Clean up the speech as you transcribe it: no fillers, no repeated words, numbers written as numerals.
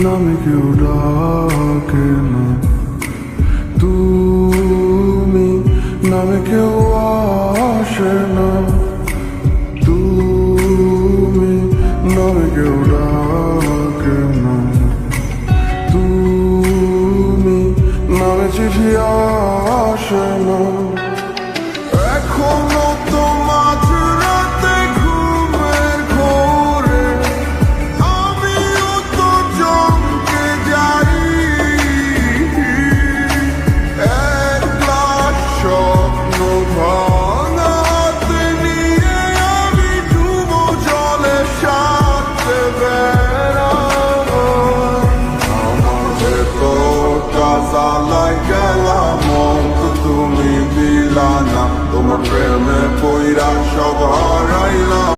নামে কেউ ডাকে না, তুমি নামে কেউ আসে না, তুমি নামে কেউ ডাকে না, তুমি নামে চিঠি আসে না। এখনো তো মাঝরাতে ঘুমের ঘোরে আমিও তো চমকে যাই। একলা স্বপ্ন ভাঙা হাতে নিয়ে আমি ডুবো জলে সাথে বেড়াই। আমার ভেতরটা জ্বালায় গেলাম তুমি দিলা না, তোমার প্রেমে পইরা সব হারাইলাম।